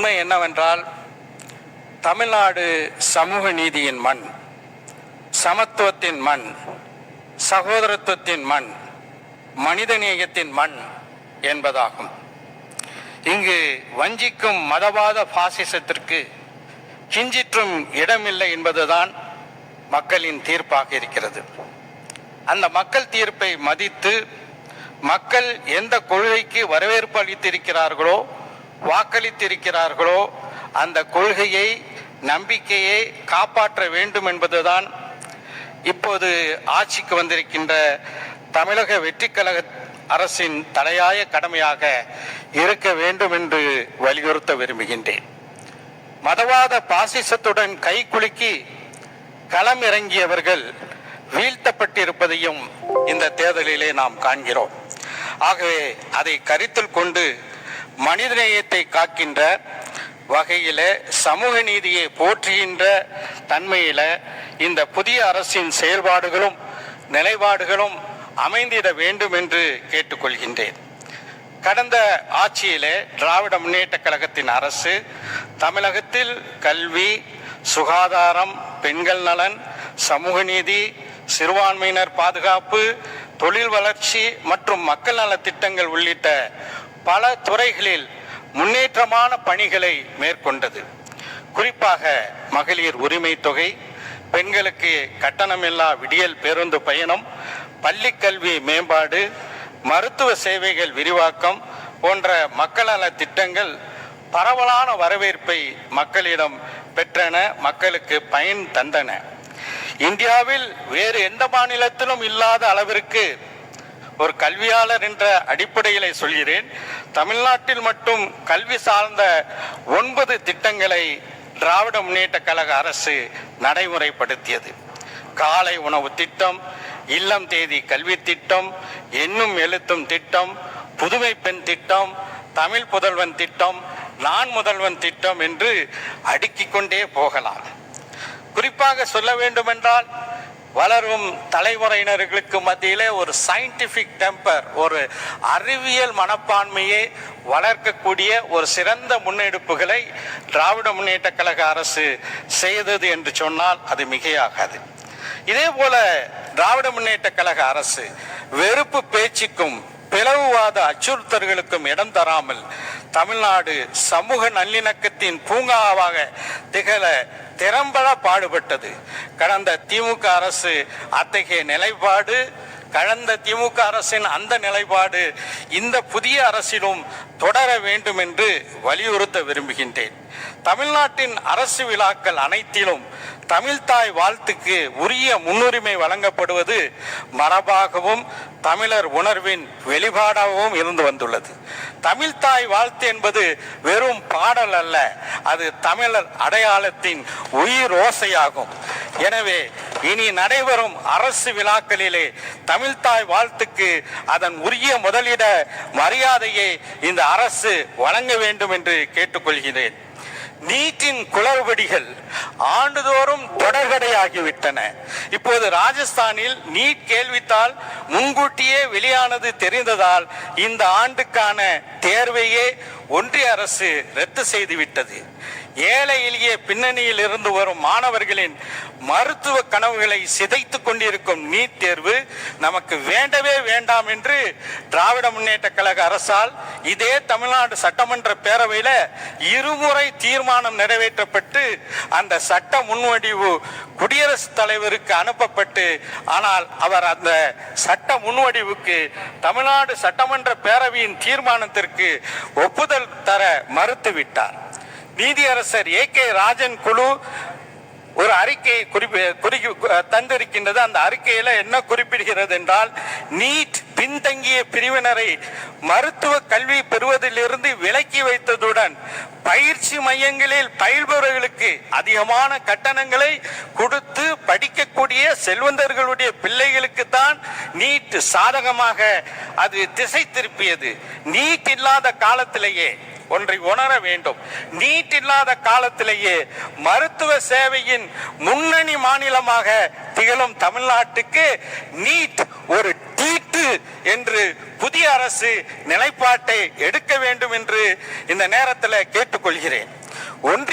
உண்மை என்னவென்றால், தமிழ்நாடு சமூக நீதியின் மண், சமத்துவத்தின் மண், சகோதரத்துவத்தின் மண், மனிதநேயத்தின் மண் என்பதாகும். இங்கு வஞ்சிக்கும் மதவாத பாசிசத்திற்கு கிஞ்சிற்றும் இடமில்லை என்பதுதான் மக்களின் தீர்ப்பாக இருக்கிறது. அந்த மக்கள் தீர்ப்பை மதித்து மக்கள் எந்த கொள்கைக்கு வரவேற்பு அளித்திருக்கிறார்களோ, வாக்களித்திருக்கிறார்களோ, அந்த கொள்கையை, நம்பிக்கையை காப்பாற்ற வேண்டும் என்பதுதான் இப்போது ஆட்சிக்கு வந்திருக்கின்ற தமிழக வெற்றிக்கழக அரசின் தலையாய கடமையாக இருக்க வேண்டும் என்று வலியுறுத்த விரும்புகின்றேன். மதவாத பாசிசத்துடன் கைகுலுக்கி களம் இறங்கியவர்கள் வீழ்த்தப்பட்டிருப்பதையும் இந்த தேர்தலிலே நாம் காண்கிறோம். ஆகவே அதை கருத்தில் கொண்டு மனிதநேயத்தை காக்கின்ற வகையில, சமூக நீதியை போற்றுகின்ற தன்மையில இந்த புதிய அரசின் செயல்பாடுகளும் நிலைப்பாடுகளும் அமைந்திட வேண்டும் என்று கேட்டுக்கொள்கின்றேன். கடந்த ஆட்சியிலே திராவிட முன்னேற்ற கழகத்தின் அரசு தமிழகத்தில் கல்வி, சுகாதாரம், பெண்கள் நலன், சமூக நீதி, சிறுபான்மையினர் பாதுகாப்பு, தொழில் வளர்ச்சி மற்றும் மக்கள் நல திட்டங்கள் உள்ளிட்ட பல துறைகளில் முன்னேற்றமான பணிகளை மேற்கொண்டது. குறிப்பாக மகளிர் உரிமை தொகை, பெண்களுக்கு கட்டணமில்லா விடியல் பேருந்து பயணம், பள்ளி கல்வி மேம்பாடு, மருத்துவ சேவைகள் விரிவாக்கம் போன்ற மக்கள் நல திட்டங்கள் பரவலான வரவேற்பை மக்களிடம் பெற்றன, மக்களுக்கு பயன் தந்தன. இந்தியாவில் வேறு எந்த மாநிலத்திலும் இல்லாத அளவிற்கு, ஒரு கல்வியாளர் என்ற அடிப்படையிலே சொல்கிறேன், தமிழ்நாட்டில் மட்டும் கல்வி சார்ந்த 9 திட்டங்களை திராவிட முன்னேற்ற கழக அரசு நடைமுறைப்படுத்தியது. காலை உணவு திட்டம், இல்லம் தேதி கல்வி திட்டம், எண்ணும் எழுத்தும் திட்டம், புதுமை பெண் திட்டம், தமிழ் புதல்வன் திட்டம், நான் முதல்வன் திட்டம் என்று அடுக்கிக் கொண்டே போகலாம். குறிப்பாக சொல்ல வேண்டுமென்றால், வளரும் தலைமுறையினர்களுக்கு மத்தியிலே ஒரு சயின்டிபிக் டெம்பர், ஒரு அறிவியல் மனப்பான்மையை வளர்க்கக்கூடிய ஒரு சிறந்த முன்னெடுப்புகளை திராவிட முன்னேற்ற கழக அரசு செய்தது என்று சொன்னால் அது மிகையாகாது. இதே போல திராவிட முன்னேற்ற கழக அரசு வெறுப்பு பேச்சுக்கும் பிளவுவாத அச்சுறுத்தல்களுக்கும் இடம் தராமல் தமிழ்நாடு சமூக நல்லிணக்கத்தின் பூங்காவாக திகழ திறம்பட பாடுபட்டது. கடந்த திமுக அரசு அத்தகைய நிலைப்பாடு, கடந்த திமுக அரசின் அந்த நிலைப்பாடு இந்த புதிய அரசிலும் தொடர வேண்டும் என்று வலியுறுத்த விரும்புகின்றேன். தமிழ்நாட்டின் அரசு விழாக்கள் அனைத்திலும் தமிழ்தாய் வாழ்த்துக்கு உரிய முன்னுரிமை வழங்கப்படுவது மரபாகவும் தமிழர் உணர்வின் வெளிப்பாடாகவும் இருந்து வந்துள்ளது. தமிழ்தாய் வாழ்த்து என்பது வெறும் பாடல் அல்ல, அது தமிழர் அடையாளத்தின் உயிர் ஓசையாகும். எனவே இனி நடைபெறும் அரசு விழாக்களிலே தமிழ்தாய் வாழ்த்துக்கு அதன் உரிய முதலிட மரியாதையை இந்த அரசு வழங்க வேண்டும் என்று கேட்டுக்கொள்கிறேன். நீட்டின் குளறுபடிகள் ஆண்டுதோறும் தொடர்கதையாகிவிட்டன. இப்போது ராஜஸ்தானில் நீட் கேள்வித்தாள் முன்கூட்டியே வெளியானது தெரிந்ததால் இந்த ஆண்டுக்கான தேர்வையே ஒன்றிய அரசு ரத்து செய்துவிட்டது. ஏழை எளிய பின்னணியில் இருந்து வரும் மாணவர்களின் மருத்துவ கனவுகளை சிதைத்துக் கொண்டிருக்கும் நீட் தேர்வு நமக்கு வேண்டவே வேண்டாம் என்று திராவிட முன்னேற்ற கழக அரசால் இதே தமிழ்நாடு சட்டமன்ற பேரவையில இருமுறை தீர்மானம் நிறைவேற்றப்பட்டு அந்த சட்ட முன்வடிவு குடியரசுத் தலைவருக்கு அனுப்பப்பட்டு, ஆனால் அவர் அந்த சட்ட முன்வடிவுக்கு தமிழ்நாடு சட்டமன்ற பேரவையின் தீர்மானத்திற்கு ஒப்புதல் தர மறுத்துவிட்டார். நீதியரசர் ஏ.கே. ராஜன் குழு ஒரு அறிக்கையை தந்திருக்கின்றது. அந்த அறிக்கையில என்ன குறிப்பிடுகிறது என்றால், நீட் பின்தங்கிய பிரிவினரை மருத்துவ கல்வி பெறுவதிலிருந்து விலக்கி வைத்ததுடன் பயிற்சி மையங்களில் பயில்பவர்களுக்கு அதிகமான கட்டணங்களை கொடுத்து படிக்கக்கூடிய செல்வந்தர்களுடைய பிள்ளைகளுக்கு தான் நீட் சாதகமாக அது திசை திருப்பியது. நீட் இல்லாத காலத்திலேயே ஒன்றை உணர வேண்டும், நீட் இல்லாத காலத்திலேயே மருத்துவ சேவையின் முன்னணி மாநிலமாக திகழும் தமிழ்நாட்டுக்கு நீட் ஒரு தீட்டு என்று புதிய அரசு நிலைப்பாட்டை எடுக்க வேண்டும் என்று இந்த நேரத்தில் கேட்டுக்கொள்கிறேன். ஒன்றிய